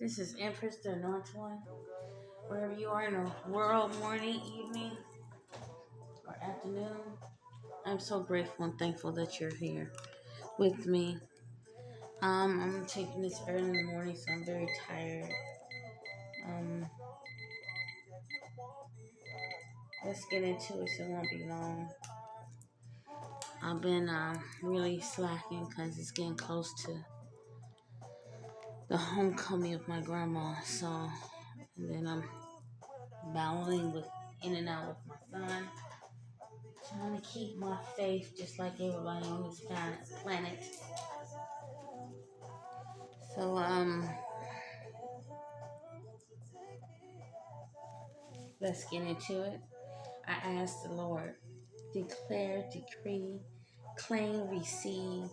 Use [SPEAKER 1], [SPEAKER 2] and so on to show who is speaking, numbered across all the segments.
[SPEAKER 1] This is Empress, the Anointed One. Wherever you are in the world, morning, evening, or afternoon, I'm so grateful and thankful that you're here with me. I'm taking this early in the morning, so I'm very tired. Um, let's get into it, so it won't be long. I've been really slacking because it's getting close to the homecoming of my grandma. So, and then I'm battling with in and out with my son. Trying to keep my faith just like everybody on this planet. So, let's get into it. I ask the Lord, declare, decree, claim, receive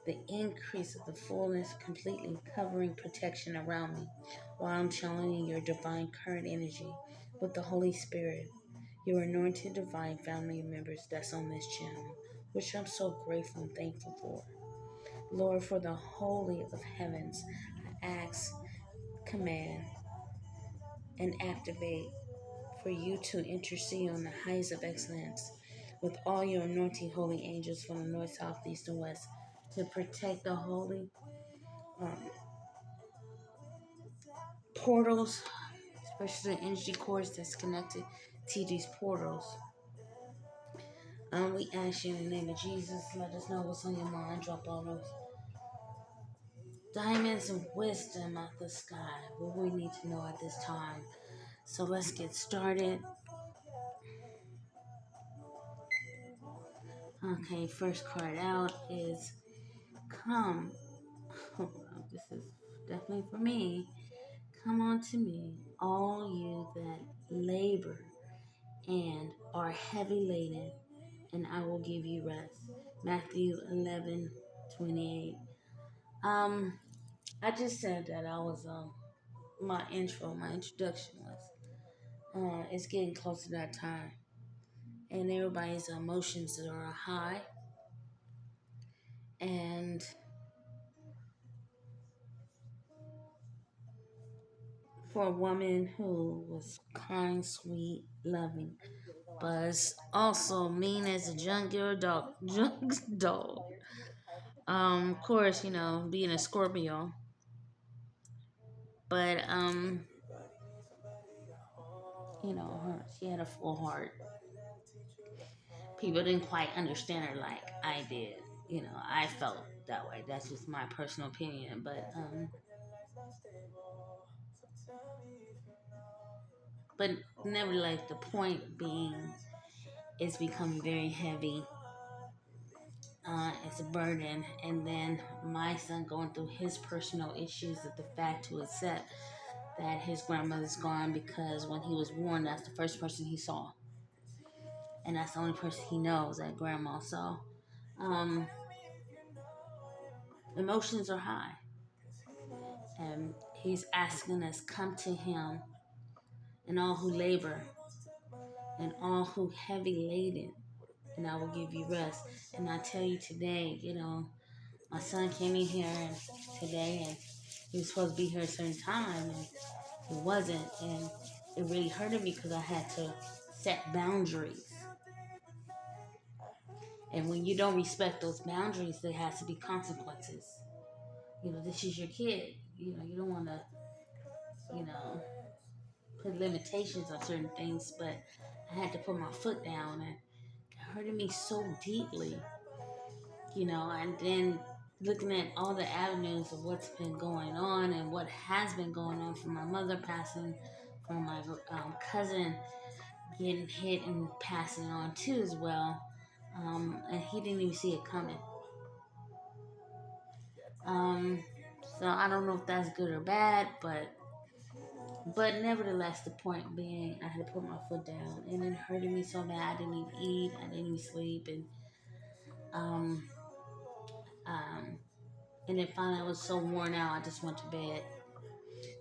[SPEAKER 1] the increase of the fullness, completely covering protection around me while I'm channeling your divine current energy with the Holy Spirit, your anointed divine family members that's on this channel, which I'm so grateful and thankful for. Lord, for the holy of heavens, I ask, command, and activate for you to intercede on the heights of excellence with all your anointing holy angels from the north, south, east, and west to protect the holy um, portals, especially the energy cords that's connected to these portals. We ask you in the name of Jesus, let us know what's on your mind. Drop all those diamonds of wisdom out the sky, what we need to know at this time. So let's get started. Okay, first card out is come. This is definitely for me. Come unto me, all you that labor and are heavy laden, and I will give you rest. Matthew 11:28. I just said that I was my introduction was it's getting close to that time, and everybody's emotions are high, and for a woman who was kind, sweet, loving, but also mean as a junkyard dog. Junk dog. Of course, being a Scorpio, but she had a full heart. People didn't quite understand her like I did. I felt that way. That's just my personal opinion, but nevertheless, the point being, it's become very heavy. It's a burden, and then my son going through his personal issues of the fact to accept that his grandmother's gone, because when he was born, that's the first person he saw, and that's the only person he knows, that grandma. So emotions are high, and he's asking us, come to him, and all who labor and all who heavy laden, and I will give you rest. And I tell you today, my son came in here today, and he was supposed to be here at a certain time, and he wasn't, and it really hurted me because I had to set boundaries. And when you don't respect those boundaries, there has to be consequences. This is your kid. You don't want to, put limitations on certain things, but I had to put my foot down, and it hurted me so deeply. And then looking at all the avenues of what's been going on and what has been going on, from my mother passing, from my cousin getting hit and passing on too as well, and he didn't even see it coming. So I don't know if that's good or bad, but nevertheless, the point being, I had to put my foot down, and it hurted me so bad. I didn't even eat, I didn't even sleep, and um, and then finally I was so worn out, I just went to bed.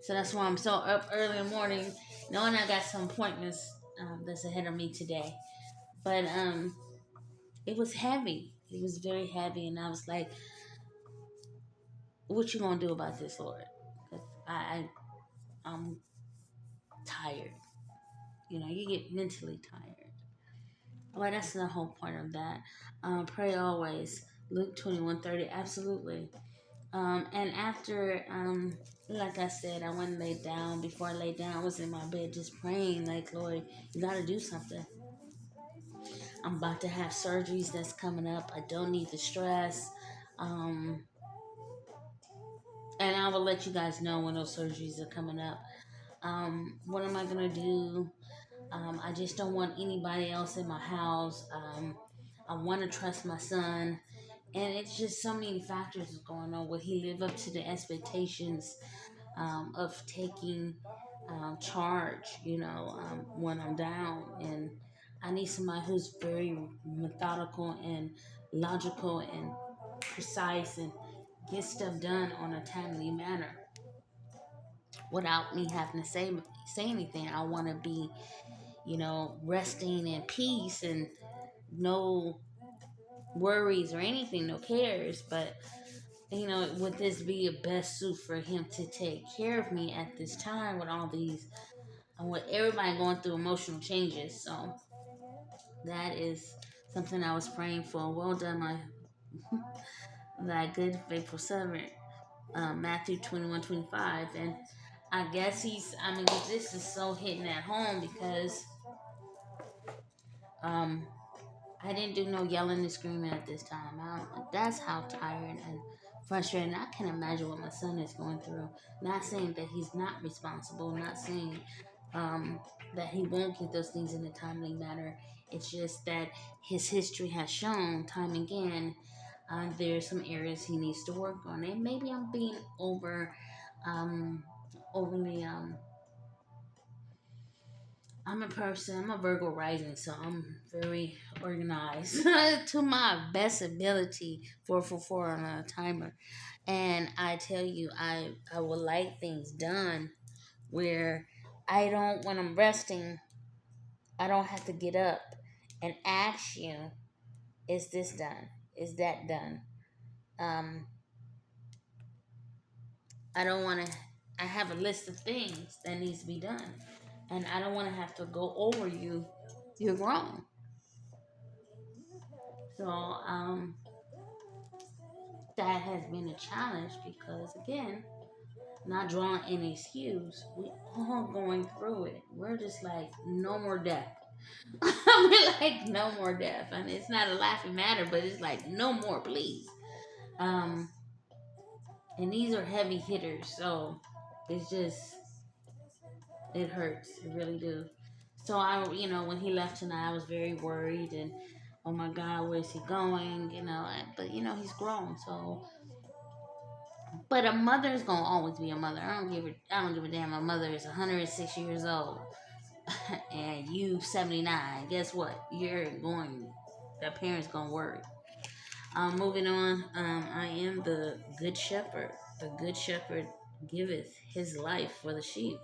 [SPEAKER 1] So that's why I'm so up early in the morning, knowing I got some appointments that's ahead of me today. But it was heavy. It was very heavy, and I was like, "What you gonna do about this, Lord?" 'Cause I'm tired. You get mentally tired. Well, that's the whole point of that. Pray always. Luke 21:30. Absolutely. And after, like I said, I went and laid down. Before I laid down, I was in my bed just praying, like, Lord, you got to do something. I'm about to have surgeries that's coming up. I don't need the stress. Um, and I will let you guys know when those surgeries are coming up. What am I going to do? I just don't want anybody else in my house. I want to trust my son. And it's just so many factors going on. Will he live up to the expectations of taking charge, when I'm down? And I need somebody who's very methodical and logical and precise and get stuff done on a timely manner without me having to say anything. I want to be, resting in peace and no worries or anything, no cares. But would this be a best suit for him to take care of me at this time with all these, with everybody going through emotional changes? So that is something I was praying for. Well done, thy good faithful servant. Matthew 21:25. And I guess this is so hitting at home because um, I didn't do no yelling and screaming at this time. That's how tired and frustrated. I can imagine what my son is going through. Not saying that he's not responsible, not saying that he won't get those things in a timely manner. It's just that his history has shown time and again there's some areas he needs to work on. And maybe I'm being overly I'm a Virgo rising, so I'm very organized to my best ability, 444 on a timer. And I tell you, I would like things done where when I'm resting, I don't have to get up and ask you, is this done? Is that done? Um, I don't want to, I have a list of things that needs to be done. And I don't want to have to go over you. You're wrong. So, that has been a challenge because, again, not drawing any excuse, we all going through it. We're just like, no more death. We're like, no more death. And it's not a laughing matter, but it's like, no more, please. Um, and these are heavy hitters, so it's just, it hurts. It really do. So when he left tonight, I was very worried and, oh my God, where's he going? But he's grown, so. But a mother is gonna always be a mother. I don't give a damn. My mother is 106 years old, and you 79. Guess what? That parent's gonna worry. Moving on. I am the good shepherd. The good shepherd giveth his life for the sheep.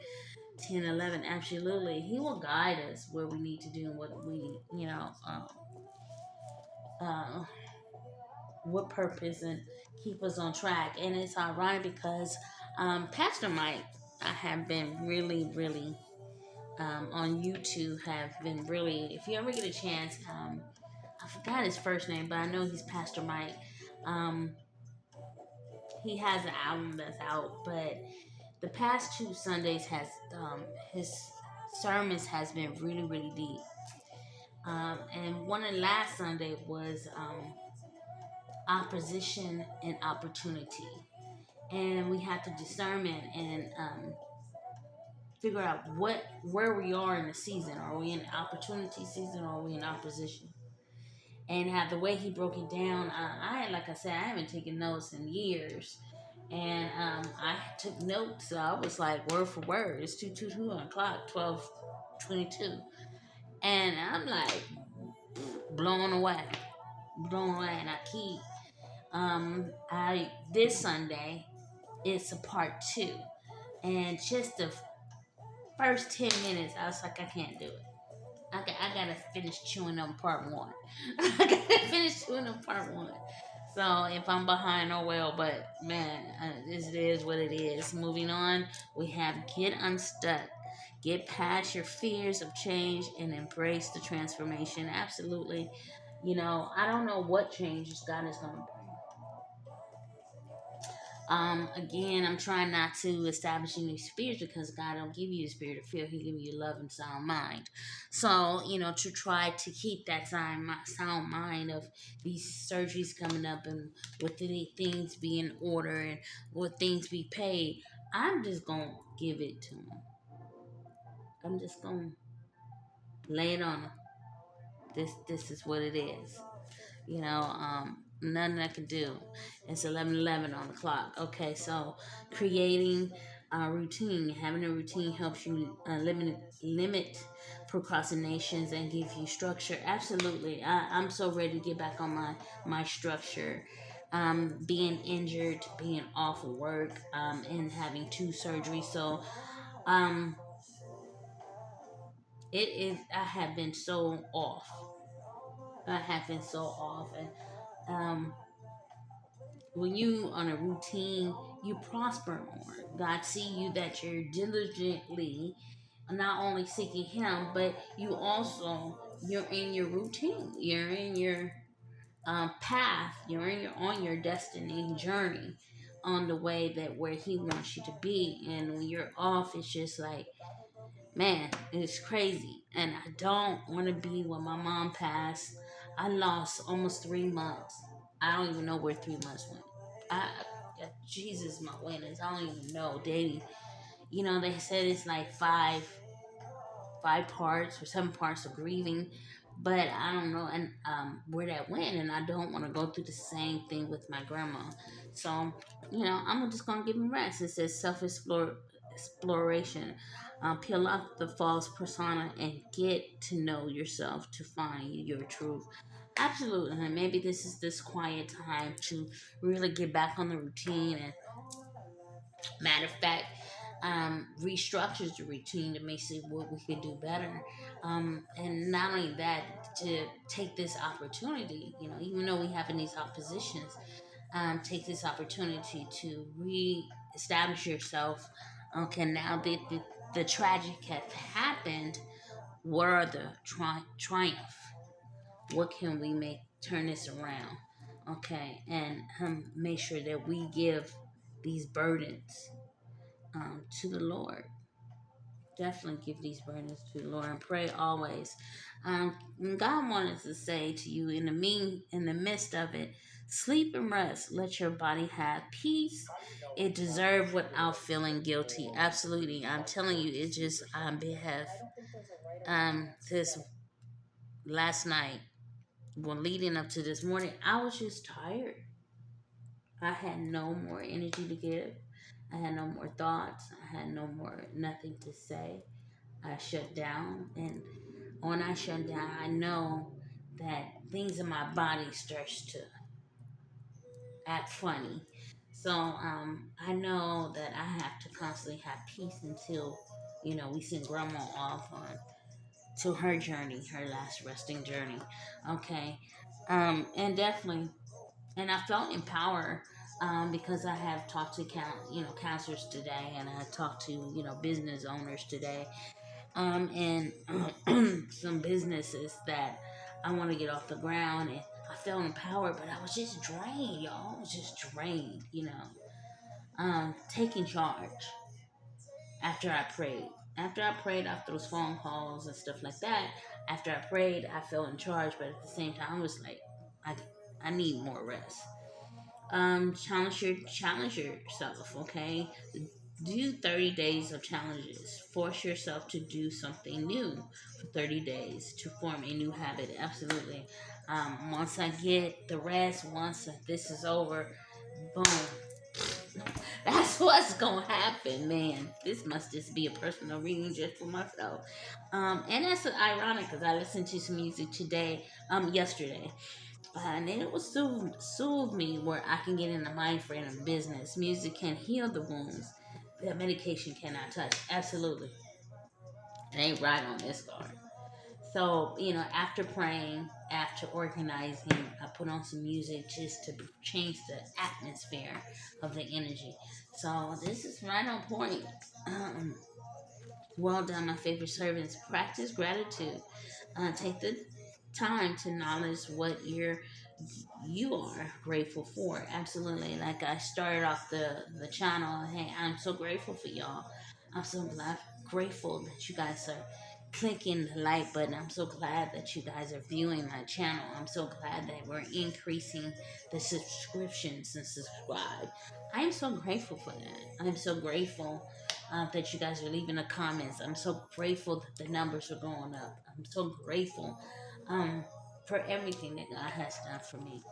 [SPEAKER 1] 10:11. Absolutely, he will guide us where we need to do and what we, uh, what purpose and keep us on track. And it's ironic because Pastor Mike, I have been really, really on YouTube. Have been really. If you ever get a chance, I forgot his first name, but I know he's Pastor Mike. Um, he has an album that's out, but the past 2 Sundays his sermons has been really, really deep. And one of the last Sunday was opposition and opportunity, and we have to discern and figure out where we are in the season. Are we in opportunity season or are we in opposition? And have the way he broke it down, like I said, I haven't taken notes in years, and I took notes. So I was like word for word. It's 2:22 on the clock, 12:22, and I'm like blown away, and I keep I this Sunday it's a part 2, and just the first 10 minutes I was like, I can't do it. I gotta finish chewing on part 1. I gotta finish chewing on part 1. So if I'm behind, oh well. But man, it is what it is. Moving on, we have get unstuck. Get past your fears of change and embrace the transformation. Absolutely. I don't know what changes God is going to bring. Again, I'm trying not to establish any spirits because God don't give you a spirit of fear. He give you love and sound mind. So, to try to keep that sound mind of these surgeries coming up and with the things be in order and with things be paid, I'm just going to give it to him. I'm just going to lay it on him. This is what it is. Nothing I can do. It's 11:11 on the clock. Okay, so creating a routine, having a routine helps you limit procrastinations and give you structure. Absolutely, I'm so ready to get back on my structure. Being injured, being off of work, and having two surgeries. So, um, it is. I have been so off. I have been so off, and um when you on a routine, you prosper more. God see you that you're diligently not only seeking Him, but you're in your routine. You're in your path. You're on your destiny journey, on the way that where He wants you to be. And when you're off, it's just like, man, it's crazy. And I don't want to be when my mom passed. I lost almost 3 months. I don't even know where 3 months went. I, Jesus, my witness. I don't even know. They said it's like five parts or 7 parts of grieving, but I don't know and where that went, and I don't want to go through the same thing with my grandma. So I'm just gonna give him rest. It says self exploration. Peel off the false persona and get to know yourself to find your truth. Absolutely, and maybe this is this quiet time to really get back on the routine and matter of fact, restructures the routine to make see what we could do better. And not only that, to take this opportunity, even though we have in these oppositions, take this opportunity to re-establish yourself. Okay, now that the tragic have happened, what are the triumph? What can we make turn this around? Okay, and make sure that we give these burdens to the Lord. Definitely give these burdens to the Lord and pray always. God wants to say to you in the midst of it, sleep and rest. Let your body have peace. It deserves without feeling guilty. Absolutely, I'm telling you, it just have this last night. Well, leading up to this morning, I was just tired. I had no more energy to give. I had no more thoughts. I had no more nothing to say. I shut down, and when I shut down, I know that things in my body starts to act funny. So I know that I have to constantly have peace until we send grandma off on to her journey, her last resting journey. Okay, and definitely, and I felt empowered. Because I have talked to counselors today, and I talked to business owners today, and some businesses that I want to get off the ground. And I felt empowered, but I was just drained, y'all. I was just drained, taking charge after I prayed. After I prayed, after those phone calls and stuff like that, after I prayed, I felt in charge, but at the same time, I was like, I, I need more rest. Challenge yourself, okay? Do 30 days of challenges. Force yourself to do something new for 30 days to form a new habit. Absolutely. Once I get the rest, once this is over, boom. That's what's gonna happen, man. This must just be a personal reading just for myself. And that's ironic because I listened to some music yesterday, and it will soothe me where I can get in the mind frame of business. Music can heal the wounds that medication cannot touch. Absolutely. It ain't right on this card. So, after praying after organizing, I put on some music just to change the atmosphere of the energy. So this is right on point. Um, well done, my favorite servants. Practice gratitude. Take the time to acknowledge what you are grateful for. Absolutely. Like I started off the channel. Hey, I'm so grateful for y'all. I'm so glad, grateful that you guys are clicking the like button. I'm so glad that you guys are viewing my channel. I'm so glad that we're increasing the subscriptions and subscribe. I am so grateful for that. I'm so grateful that you guys are leaving the comments. I'm so grateful that the numbers are going up. I'm so grateful um, for everything that God has done for me.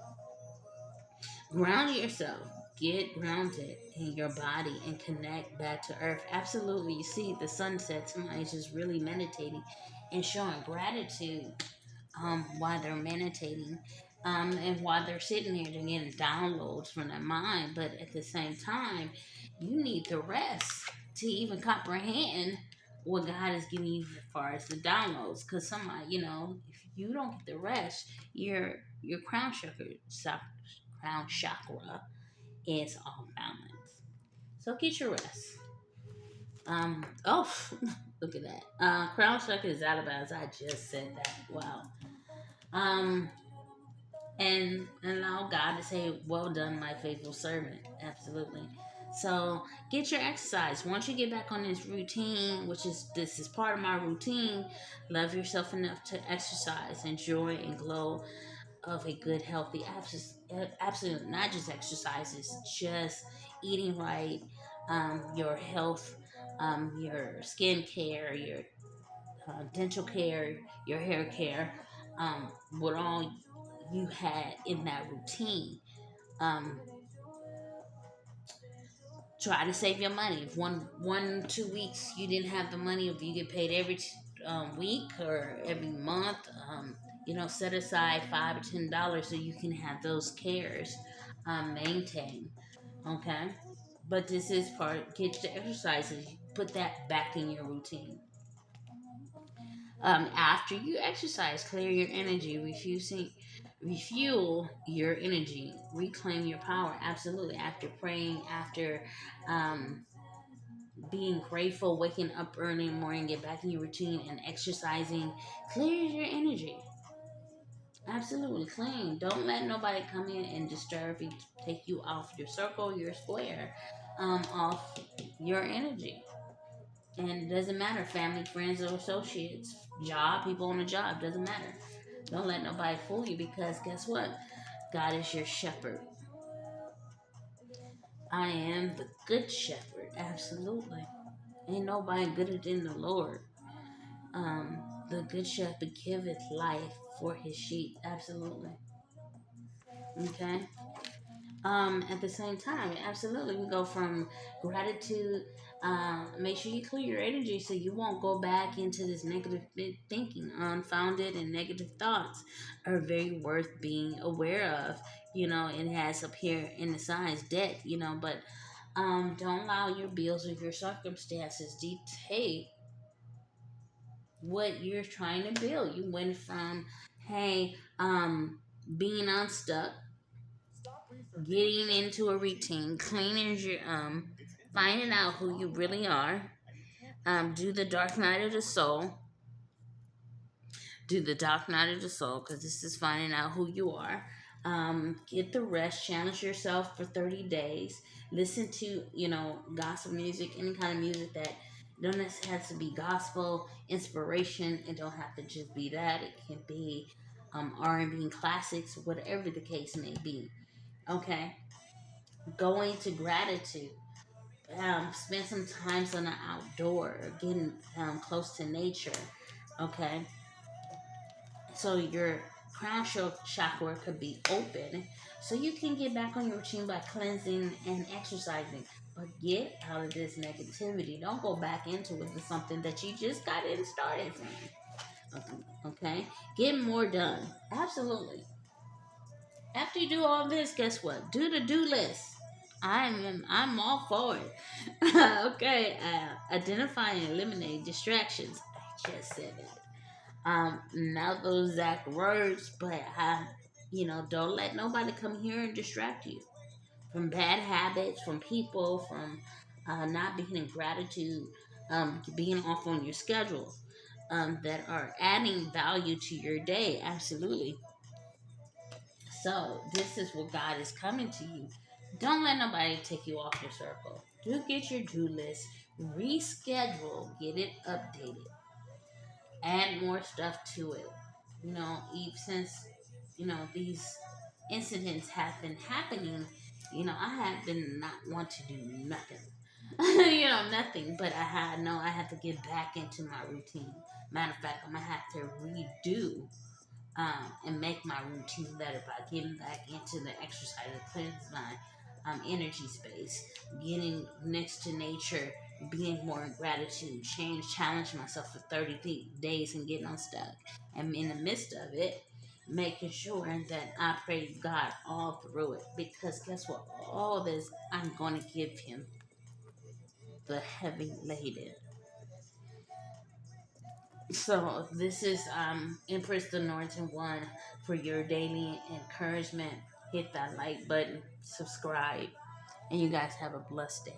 [SPEAKER 1] Ground yourself. Get grounded in your body and connect back to earth. Absolutely. You see the sunset. Somebody's just really meditating and showing gratitude while they're meditating. And while they're sitting there, they're getting downloads from their mind. But at the same time, you need to rest to even comprehend what God is giving you as far as the downloads. Because somebody, if you don't get the rest, your crown chakra is off balance. So get your rest. Oh, look at that. Crown chakra is out of balance. I just said that. Wow. Um, and allow God to say, "Well done, my faithful servant." Absolutely. So get your exercise. Once you get back on this routine, this is part of my routine, love yourself enough to exercise, enjoy and glow of a good, healthy, absolute, not just exercises, just eating right, your health, your skin care, your dental care, your hair care, what all you had in that routine. Um, Try to save your money. If 2 weeks you didn't have the money, if you get paid every week or every month, set aside $5 or $10 so you can have those cares maintained. Okay, but this is part. Get the exercises. Put that back in your routine. After you exercise, clear your energy, refuel your energy, reclaim your power. Absolutely. After praying, after um, being grateful, waking up early in the morning, get back in your routine and exercising, clears your energy. Absolutely clean. Don't let nobody come in and disturb you, take you off your circle, your square, off your energy. And it doesn't matter, family, friends, or associates, job, people on the job, doesn't matter. Don't let nobody fool you because guess what? God is your shepherd. I am the good shepherd. Absolutely. Ain't nobody gooder than the Lord. Um, the good shepherd giveth life for his sheep. Absolutely. Okay. At the same time, absolutely, we go from gratitude. Make sure you clear your energy so you won't go back into this negative thinking. Unfounded and negative thoughts are very worth being aware of. It has up here in the signs debt. But don't allow your bills or your circumstances dictate what you're trying to build. You went from, hey, being unstuck, getting into a routine, cleaning your finding out who you really are. Do the dark night of the soul. Do the dark night of the soul because this is finding out who you are. Get the rest. Challenge yourself for 30 days. Listen to gospel music, any kind of music that don't necessarily have to be gospel inspiration. It don't have to just be that. It can be R&B classics, whatever the case may be. Okay, going to gratitude. Spend some time on the outdoor, getting close to nature. Okay, so your crown chakra could be open, so you can get back on your routine by cleansing and exercising. But get out of this negativity. Don't go back into it with something that you just got in started from. Okay, get more done. Absolutely. After you do all this, guess what? Do the do list. I'm all for it. Okay, identify and eliminate distractions. I just said that. Not those exact words, but don't let nobody come here and distract you from bad habits, from people, from not being in gratitude, being off on your schedule, that are adding value to your day. Absolutely. So this is what God is coming to you. Don't let nobody take you off your circle. Do get your do list, reschedule, get it updated, add more stuff to it. Even since these incidents have been happening, I have been not want to do nothing. Nothing. But I had to get back into my routine. Matter of fact, I'm gonna have to redo and make my routine better by getting back into the exercise and cleanse my energy space, getting next to nature, being more in gratitude, challenge myself for 30 days and getting unstuck. And in the midst of it, making sure that I pray God all through it. Because guess what? All this, I'm going to give Him the heavy laden. So this is Empress the Norton One for your daily encouragement. Hit that like button, subscribe, and you guys have a blessed day.